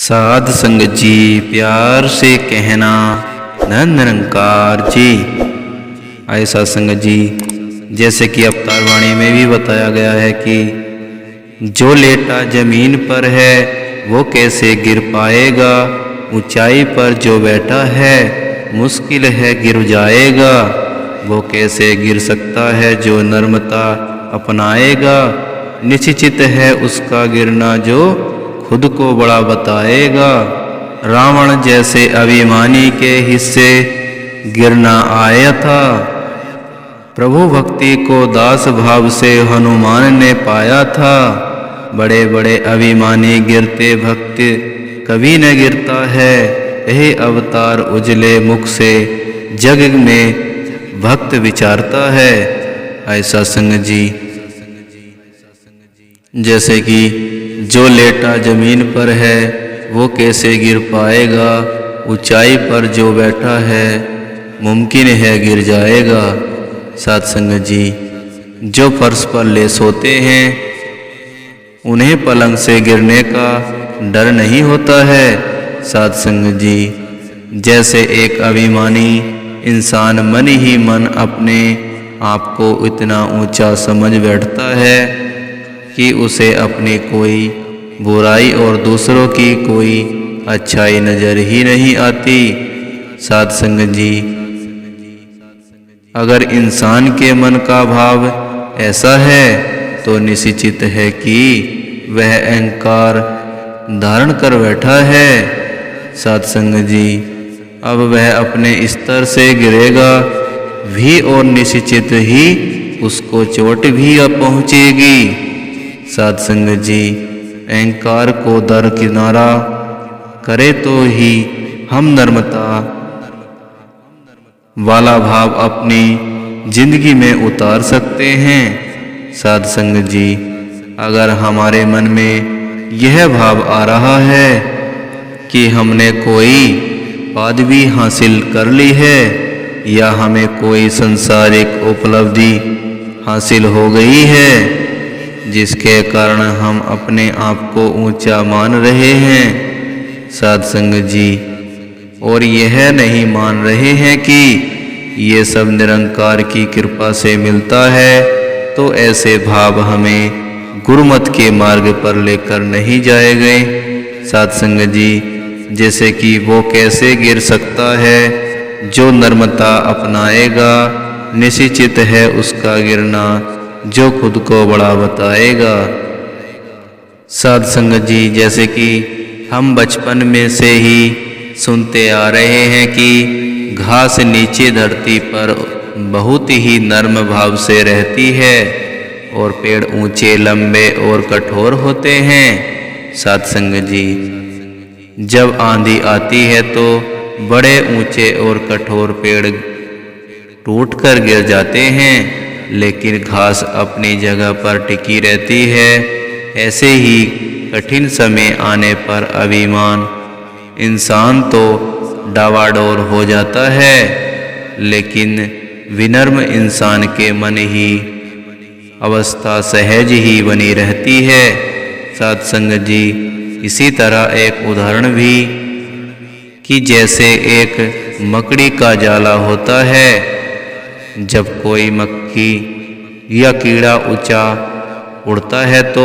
साध संगत जी प्यार से कहना धन निरंकार जी। ऐसा संगत जी जैसे कि अवतार वाणी में भी बताया गया है कि जो लेटा जमीन पर है वो कैसे गिर पाएगा, ऊंचाई पर जो बैठा है मुश्किल है गिर जाएगा। वो कैसे गिर सकता है जो नर्मता अपनाएगा, निश्चित है उसका गिरना जो खुद को बड़ा बताएगा। रावण जैसे अभिमानी के हिस्से गिरना आया था, प्रभु भक्ति को दास भाव से हनुमान ने पाया था। बड़े बड़े अभिमानी गिरते भक्त कभी न गिरता है, यही अवतार उजले मुख से जग में भक्त विचारता है। ऐसा संगत जी जैसे कि जो लेटा जमीन पर है वो कैसे गिर पाएगा, ऊंचाई पर जो बैठा है मुमकिन है गिर जाएगा। साध संगत जी जो फर्श पर ले सोते हैं उन्हें पलंग से गिरने का डर नहीं होता है। साध संगत जी जैसे एक अभिमानी इंसान मन ही मन अपने आप को इतना ऊंचा समझ बैठता है कि उसे अपनी कोई बुराई और दूसरों की कोई अच्छाई नजर ही नहीं आती। साध संगत जी अगर इंसान के मन का भाव ऐसा है तो निश्चित है कि वह अहंकार धारण कर बैठा है। साध संगत जी अब वह अपने स्तर से गिरेगा भी और निश्चित ही उसको चोट भी पहुंचेगी। साध संगत जी अहंकार को दरकिनारा करे तो ही हम नर्मता वाला भाव अपनी जिंदगी में उतार सकते हैं। साध संगत जी अगर हमारे मन में यह भाव आ रहा है कि हमने कोई पदवी हासिल कर ली है या हमें कोई सांसारिक उपलब्धि हासिल हो गई है जिसके कारण हम अपने आप को ऊंचा मान रहे हैं, साध संगत जी, और यह नहीं मान रहे हैं कि ये सब निरंकार की कृपा से मिलता है, तो ऐसे भाव हमें गुरुमत के मार्ग पर लेकर नहीं जाएंगे। साध संगत जी जैसे कि वो कैसे गिर सकता है जो नर्मता अपनाएगा, निश्चित है उसका गिरना जो खुद को बड़ा बताएगा। साध संगत जी जैसे कि हम बचपन में से ही सुनते आ रहे हैं कि घास नीचे धरती पर बहुत ही नर्म भाव से रहती है और पेड़ ऊंचे लंबे और कठोर होते हैं। साध संगत जी जब आंधी आती है तो बड़े ऊंचे और कठोर पेड़ टूटकर गिर जाते हैं, लेकिन घास अपनी जगह पर टिकी रहती है। ऐसे ही कठिन समय आने पर अभिमान इंसान तो डावाडोल हो जाता है, लेकिन विनम्र इंसान के मन ही अवस्था सहज ही बनी रहती है। साध संगत जी इसी तरह एक उदाहरण भी कि जैसे एक मकड़ी का जाला होता है, जब कोई मक्खी या कीड़ा ऊंचा उड़ता है तो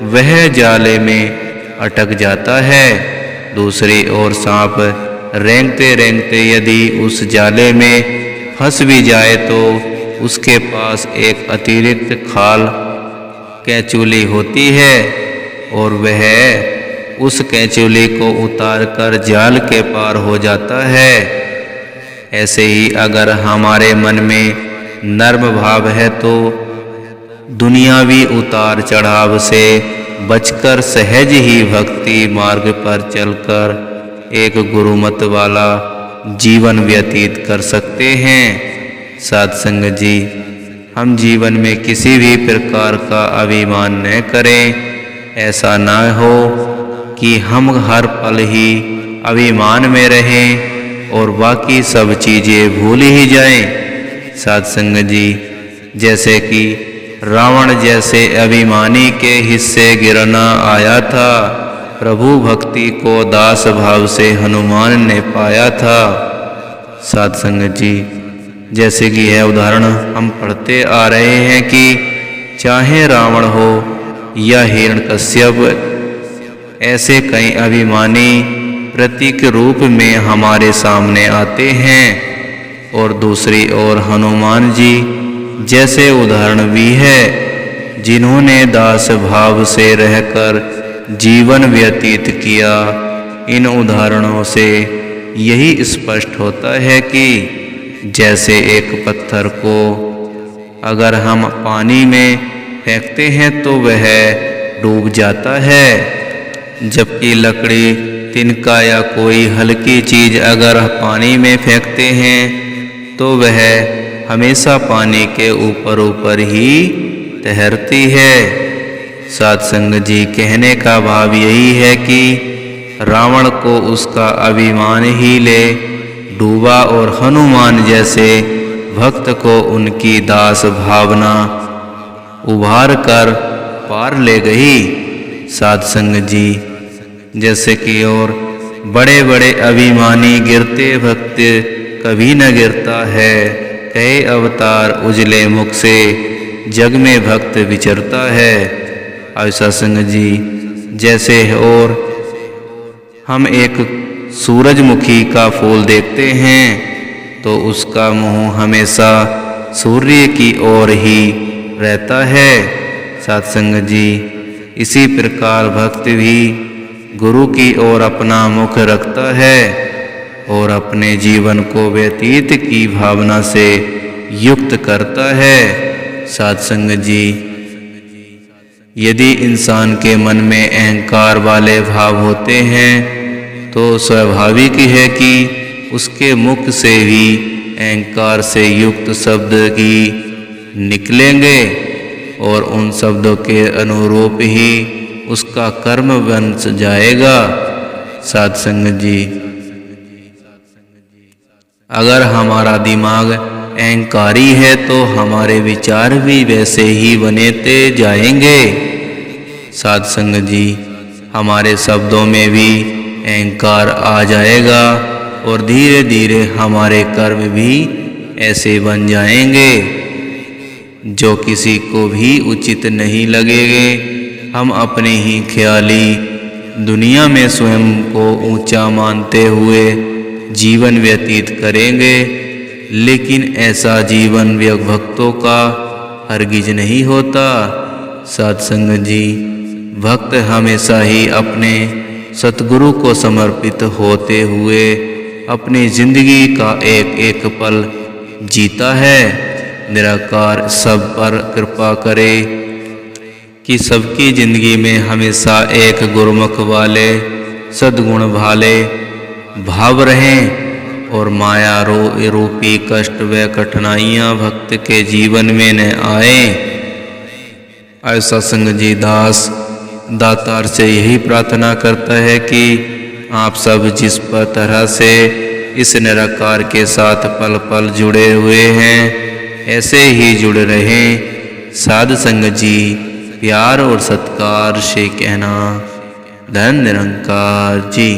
वह जाले में अटक जाता है। दूसरी ओर सांप रेंगते रेंगते यदि उस जाले में फंस भी जाए तो उसके पास एक अतिरिक्त खाल कैंचुली होती है और वह उस कैंचुली को उतार कर जाल के पार हो जाता है। ऐसे ही अगर हमारे मन में नर्म भाव है तो दुनियावी उतार चढ़ाव से बचकर सहज ही भक्ति मार्ग पर चलकर एक गुरुमत वाला जीवन व्यतीत कर सकते हैं। साध संगत जी हम जीवन में किसी भी प्रकार का अभिमान न करें। ऐसा न हो कि हम हर पल ही अभिमान में रहें और बाकी सब चीज़ें भूल ही जाएं। साध संगत जी जैसे कि रावण जैसे अभिमानी के हिस्से गिरना आया था, प्रभु भक्ति को दास भाव से हनुमान ने पाया था। साध संगत जी, जैसे कि यह उदाहरण हम पढ़ते आ रहे हैं कि चाहे रावण हो या हिरण्यकश्यप, ऐसे कई अभिमानी प्रतीक रूप में हमारे सामने आते हैं। और दूसरी ओर हनुमान जी जैसे उदाहरण भी है, जिन्होंने दास भाव से रहकर जीवन व्यतीत किया। इन उदाहरणों से यही स्पष्ट होता है कि जैसे एक पत्थर को अगर हम पानी में फेंकते हैं तो वह डूब जाता है, जबकि लकड़ी, तिनका या कोई हल्की चीज अगर पानी में फेंकते हैं तो वह हमेशा पानी के ऊपर ऊपर ही तैरती है। साध संगत जी, कहने का भाव यही है कि रावण को उसका अभिमान ही ले डूबा और हनुमान जैसे भक्त को उनकी दास भावना उभार कर पार ले गई। साध संगत जी, जैसे कि और बड़े बड़े अभिमानी गिरते भक्त कभी न गिरता है, कई अवतार उजले मुख से जग में भक्त विचरता है। ऐसा संगत जी, जैसे और हम एक सूरजमुखी का फूल देखते हैं तो उसका मुंह हमेशा सूर्य की ओर ही रहता है। साध संगत जी, इसी प्रकार भक्त भी गुरु की ओर अपना मुख रखता है और अपने जीवन को व्यतीत की भावना से युक्त करता है। साध संगत जी, यदि इंसान के मन में अहंकार वाले भाव होते हैं तो स्वाभाविक है कि उसके मुख से भी अहंकार से युक्त शब्द ही निकलेंगे और उन शब्दों के अनुरूप ही उसका कर्म बन जाएगा। साध संगत जी, अगर हमारा दिमाग अहंकारी है तो हमारे विचार भी वैसे ही बनते जाएंगे। साध संगत जी, हमारे शब्दों में भी अहंकार आ जाएगा और धीरे धीरे हमारे कर्म भी ऐसे बन जाएंगे जो किसी को भी उचित नहीं लगेंगे। हम अपने ही ख्याली दुनिया में स्वयं को ऊंचा मानते हुए जीवन व्यतीत करेंगे, लेकिन ऐसा जीवन भक्तों का हरगिज नहीं होता। साध संगत जी, भक्त हमेशा ही अपने सतगुरु को समर्पित होते हुए अपनी जिंदगी का एक एक पल जीता है। निराकार सब पर कृपा करे कि सबकी जिंदगी में हमेशा एक गुरुमुख वाले सद्गुण वाले भाव रहें और माया रूपी कष्ट व कठिनाइयाँ भक्त के जीवन में न आए। ऐसा संगत जी, दास दातार से यही प्रार्थना करता है कि आप सब जिस पर तरह से इस निराकार के साथ पल पल जुड़े हुए हैं ऐसे ही जुड़े रहें। साध संगत जी, प्यार और सत्कार से कहना। धन निरंकार जी।